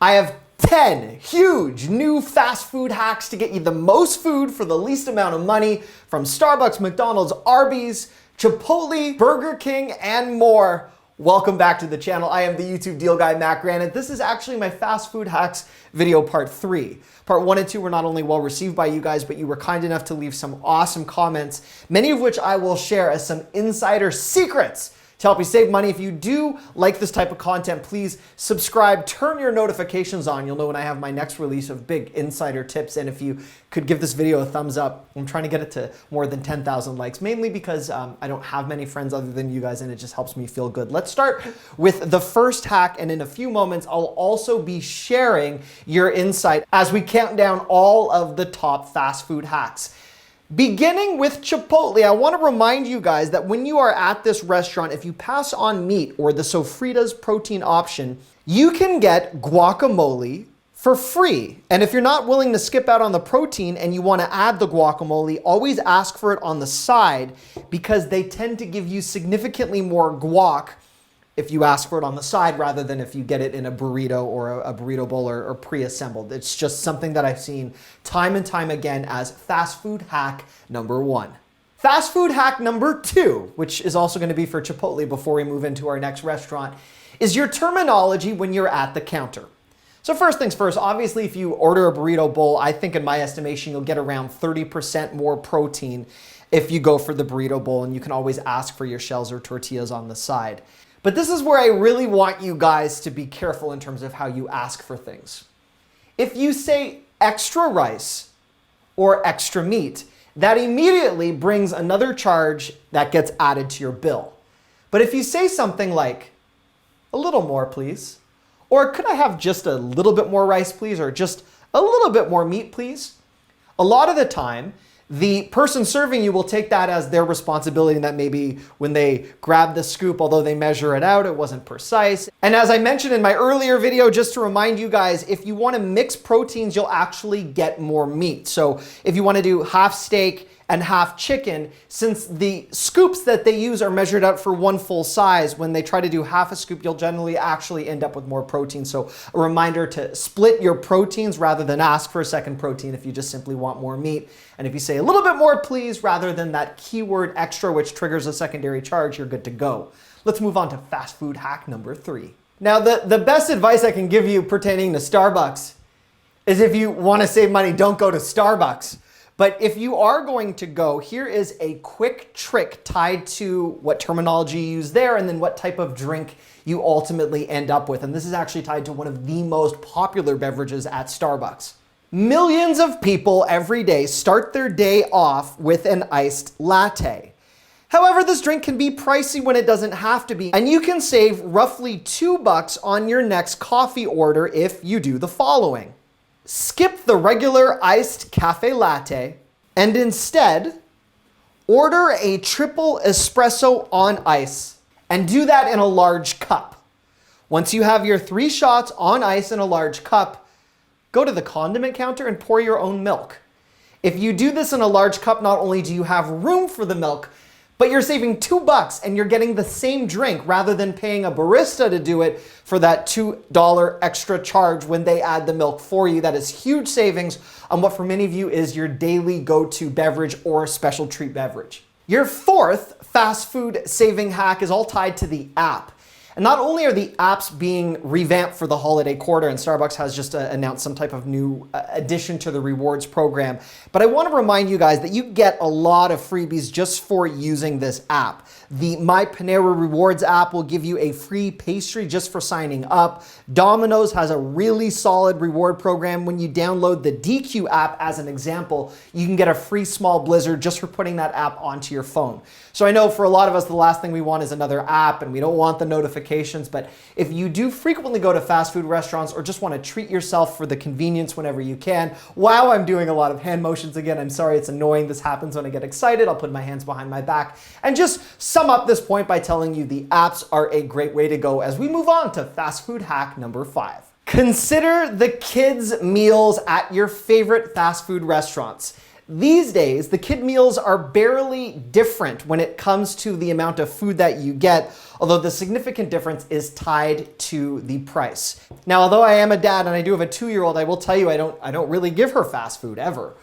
I have 10 huge new fast food hacks to get you the most food for the least amount of money from Starbucks, McDonald's, Arby's, Chipotle, Burger King, and more. Welcome back to the channel. I am the YouTube deal guy, Matt Granite. This is actually my fast food hacks video part 3. Part 1 and 2 were not only well received by you guys, but you were kind enough to leave some awesome comments, many of which I will share as some insider secrets to help you save money. If you do like this type of content, please subscribe, turn your notifications on. You'll know when I have my next release of big insider tips. And if you could give this video a thumbs up, I'm trying to get it to more than 10,000 likes, mainly because I don't have many friends other than you guys, and it just helps me feel good. Let's start with the first hack, and in a few moments, I'll also be sharing your insight as we count down all of the top fast food hacks. Beginning with Chipotle, I want to remind you guys that when you are at this restaurant, if you pass on meat or the sofritas protein option, you can get guacamole for free. And if you're not willing to skip out on the protein and you want to add the guacamole, always ask for it on the side because they tend to give you significantly more guac if you ask for it on the side rather than if you get it in a burrito or a burrito bowl or pre-assembled. It's just something that I've seen time and time again as fast food hack number 1. Fast food hack number 2, which is also going to be for Chipotle before we move into our next restaurant, is your terminology when you're at the counter. So first things first, obviously if you order a burrito bowl, I think in my estimation you'll get around 30% more protein if you go for the burrito bowl, and you can always ask for your shells or tortillas on the side. But this is where I really want you guys to be careful in terms of how you ask for things. If you say extra rice or extra meat, that immediately brings another charge that gets added to your bill. But if you say something like, a little more please, or could I have just a little bit more rice please, or just a little bit more meat please, a lot of the time, the person serving you will take that as their responsibility, and that maybe when they grab the scoop, although they measure it out, it wasn't precise. And as I mentioned in my earlier video, just to remind you guys, if you want to mix proteins, you'll actually get more meat. So if you want to do half steak and half chicken, since the scoops that they use are measured out for one full size, when they try to do half a scoop, you'll generally actually end up with more protein. So a reminder to split your proteins rather than ask for a second protein if you just simply want more meat. And if you say a little bit more please, rather than that keyword extra, which triggers a secondary charge, you're good to go. Let's move on to fast food hack number 3. Now, the best advice I can give you pertaining to Starbucks is if you want to save money, don't go to Starbucks. But if you are going to go, here is a quick trick tied to what terminology you use there and then what type of drink you ultimately end up with. And this is actually tied to one of the most popular beverages at Starbucks. Millions of people every day start their day off with an iced latte. However, this drink can be pricey when it doesn't have to be, and you can save roughly $2 on your next coffee order if you do the following. Skip the regular iced cafe latte and instead order a triple espresso on ice, and do that in a large cup. Once you have your 3 shots on ice in a large cup, go to the condiment counter and pour your own milk. If you do this in a large cup, not only do you have room for the milk, but you're saving $2 and you're getting the same drink rather than paying a barista to do it for that $2 extra charge when they add the milk for you. That is huge savings on what for many of you is your daily go-to beverage or special treat beverage. Your 4th fast food saving hack is all tied to the app. And not only are the apps being revamped for the holiday quarter, and Starbucks has just announced some type of new addition to the rewards program, but I want to remind you guys that you get a lot of freebies just for using this app. The My Panera Rewards app will give you a free pastry just for signing up. Domino's has a really solid reward program. When you download the DQ app as an example, you can get a free small blizzard just for putting that app onto your phone. So I know for a lot of us, the last thing we want is another app, and we don't want the notifications, but if you do frequently go to fast food restaurants or just want to treat yourself for the convenience whenever you can, wow, I'm doing a lot of hand motions again. I'm sorry, it's annoying. This happens when I get excited. I'll put my hands behind my back and just sum up this point by telling you the apps are a great way to go as we move on to fast food hack number 5. Consider the kids' meals at your favorite fast food restaurants. These days, the kid meals are barely different when it comes to the amount of food that you get, although the significant difference is tied to the price. Now, although I am a dad and I do have a 2-year-old, I will tell you I don't really give her fast food ever.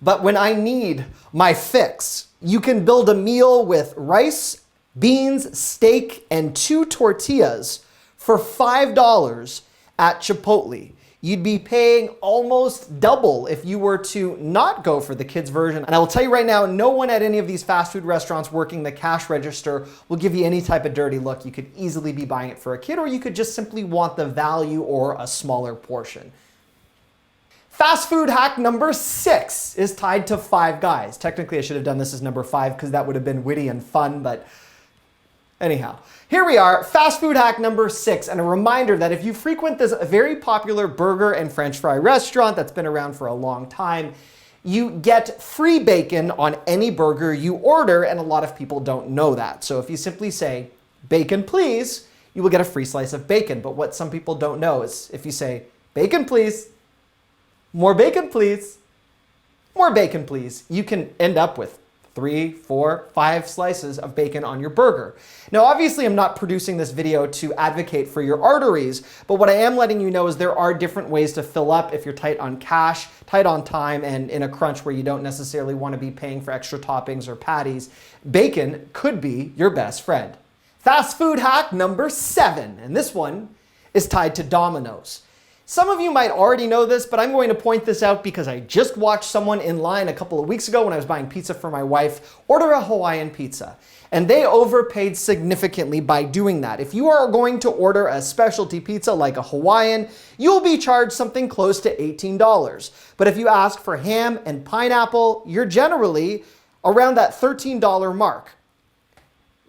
But when I need my fix, you can build a meal with rice, beans, steak, and 2 tortillas for $5 at Chipotle. You'd be paying almost double if you were to not go for the kids version. And I will tell you right now, no one at any of these fast food restaurants working the cash register will give you any type of dirty look. You could easily be buying it for a kid, or you could just simply want the value or a smaller portion. Fast food hack number 6 is tied to Five Guys. Technically, I should have done this as number 5 because that would have been witty and fun, but anyhow. Here we are, fast food hack number 6, and a reminder that if you frequent this very popular burger and french fry restaurant that's been around for a long time, you get free bacon on any burger you order, and a lot of people don't know that. So if you simply say, "Bacon please," you will get a free slice of bacon. But what some people don't know is if you say, "Bacon please," "More bacon please," "More bacon please," you can end up with 3, 4, 5 slices of bacon on your burger. Now, obviously, I'm not producing this video to advocate for your arteries, but what I am letting you know is there are different ways to fill up if you're tight on cash, tight on time, and in a crunch where you don't necessarily want to be paying for extra toppings or patties. Bacon could be your best friend. Fast food hack number 7, and this one is tied to Domino's. Some of you might already know this, but I'm going to point this out because I just watched someone in line a couple of weeks ago when I was buying pizza for my wife order a Hawaiian pizza. And they overpaid significantly by doing that. If you are going to order a specialty pizza like a Hawaiian, you'll be charged something close to $18. But if you ask for ham and pineapple, you're generally around that $13 mark.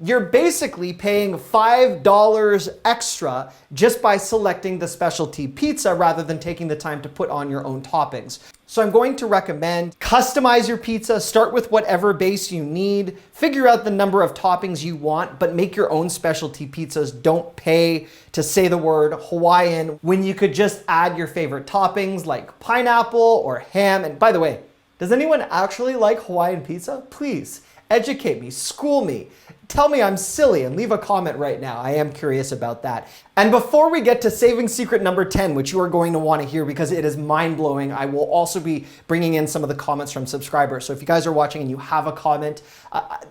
You're basically paying $5 extra just by selecting the specialty pizza rather than taking the time to put on your own toppings. So I'm going to recommend customize your pizza, start with whatever base you need, figure out the number of toppings you want, but make your own specialty pizzas. Don't pay to say the word Hawaiian when you could just add your favorite toppings like pineapple or ham. And by the way, does anyone actually like Hawaiian pizza? Please educate me, school me. Tell me I'm silly and leave a comment right now. I am curious about that. And before we get to saving secret number 10, which you are going to want to hear because it is mind-blowing, I will also be bringing in some of the comments from subscribers. So if you guys are watching and you have a comment,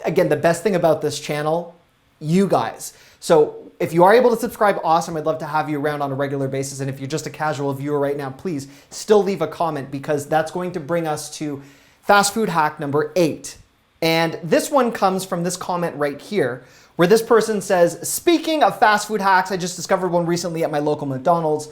again, the best thing about this channel, you guys. So if you are able to subscribe, awesome. I'd love to have you around on a regular basis. And if you're just a casual viewer right now, please still leave a comment because that's going to bring us to fast food hack number 8. And this one comes from this comment right here, where this person says, speaking of fast food hacks, I just discovered one recently at my local McDonald's.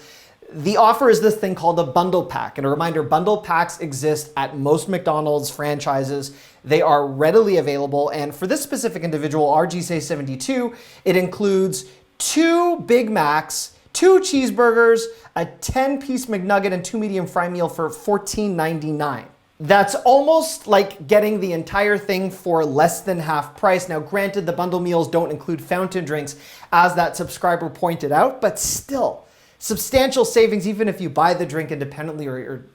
The offer is this thing called a bundle pack. And a reminder, bundle packs exist at most McDonald's franchises. They are readily available. And for this specific individual, RGSay72, it includes 2 Big Macs, 2 cheeseburgers, a 10-piece McNugget, and 2 medium fry meal for $14.99. That's almost like getting the entire thing for less than half price. Now, granted, the bundle meals don't include fountain drinks, as that subscriber pointed out, but still, substantial savings even if you buy the drink independently or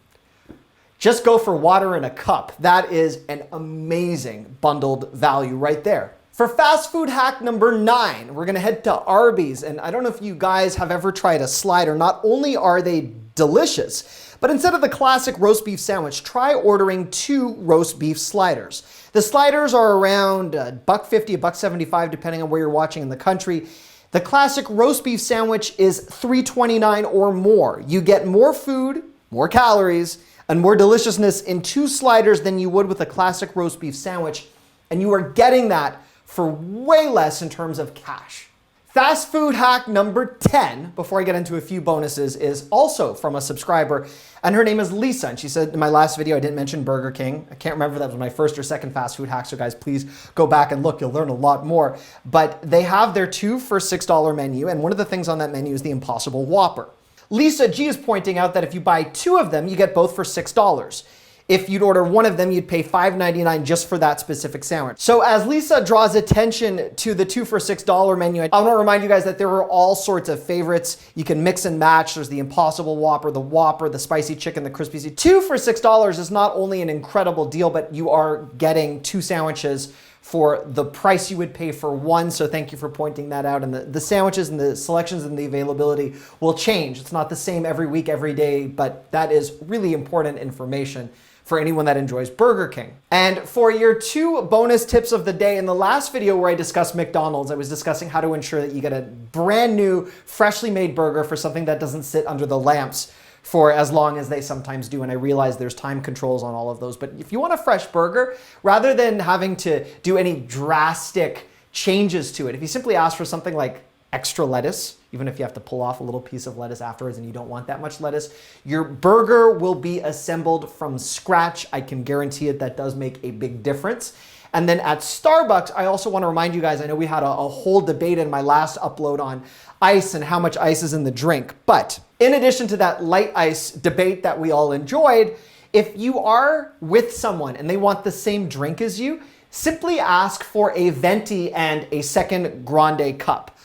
just go for water in a cup. That is an amazing bundled value right there. For fast food hack number 9, we're gonna head to Arby's. And I don't know if you guys have ever tried a slider. Not only are they delicious, but instead of the classic roast beef sandwich, try ordering 2 roast beef sliders. The sliders are around $1.50, $1.75, depending on where you're watching in the country. The classic roast beef sandwich is $3.29 or more. You get more food, more calories, and more deliciousness in 2 sliders than you would with a classic roast beef sandwich. And you are getting that for way less in terms of cash. Fast food hack number 10, before I get into a few bonuses, is also from a subscriber, and her name is Lisa, and she said in my last video I didn't mention Burger King. I can't remember if that was my first or second fast food hack, so guys, please go back and look. You'll learn a lot more. But they have their 2 for $6 menu, and one of the things on that menu is the Impossible Whopper. Lisa G is pointing out that if you buy 2 of them, you get both for $6. If you'd order one of them, you'd pay $5.99 just for that specific sandwich. So as Lisa draws attention to the 2 for $6 menu, I want to remind you guys that there are all sorts of favorites. You can mix and match. There's the Impossible Whopper, the spicy chicken, the crispy seafood. 2 for $6 is not only an incredible deal, but you are getting 2 sandwiches for the price you would pay for one. So thank you for pointing that out. And the sandwiches and the selections and the availability will change. It's not the same every week, every day, but that is really important information for anyone that enjoys Burger King. And for your 2 bonus tips of the day, in the last video where I discussed McDonald's, I was discussing how to ensure that you get a brand new, freshly made burger for something that doesn't sit under the lamps for as long as they sometimes do. And I realize there's time controls on all of those. But if you want a fresh burger, rather than having to do any drastic changes to it, if you simply ask for something like extra lettuce, even if you have to pull off a little piece of lettuce afterwards and you don't want that much lettuce, your burger will be assembled from scratch. I can guarantee it. That does make a big difference. And then at Starbucks, I also want to remind you guys, I know we had a whole debate in my last upload on ice and how much ice is in the drink. But in addition to that light ice debate that we all enjoyed, if you are with someone and they want the same drink as you, simply ask for a venti and a second grande cup.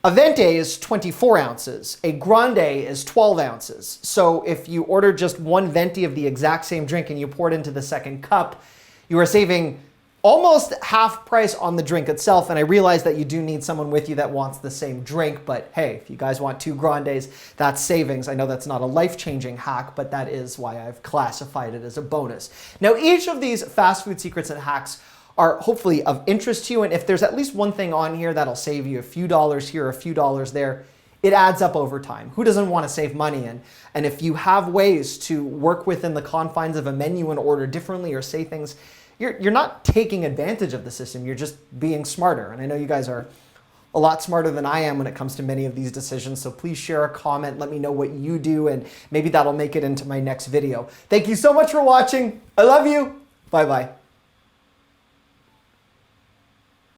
A venti is 24 ounces. A grande is 12 ounces. So if you order just one venti of the exact same drink and you pour it into the second cup, you are saving almost half price on the drink itself. And I realize that you do need someone with you that wants the same drink, but hey, if you guys want 2 grandes, that's savings. I know that's not a life-changing hack, but that is why I've classified it as a bonus. Now, each of these fast food secrets and hacks are hopefully of interest to you. And if there's at least one thing on here that'll save you a few dollars here, a few dollars there, it adds up over time. Who doesn't want to save money? And if you have ways to work within the confines of a menu and order differently or say things, you're not taking advantage of the system, you're just being smarter. And I know you guys are a lot smarter than I am when it comes to many of these decisions. So please share a comment, let me know what you do, and maybe that'll make it into my next video. Thank you so much for watching. I love you. Bye-bye.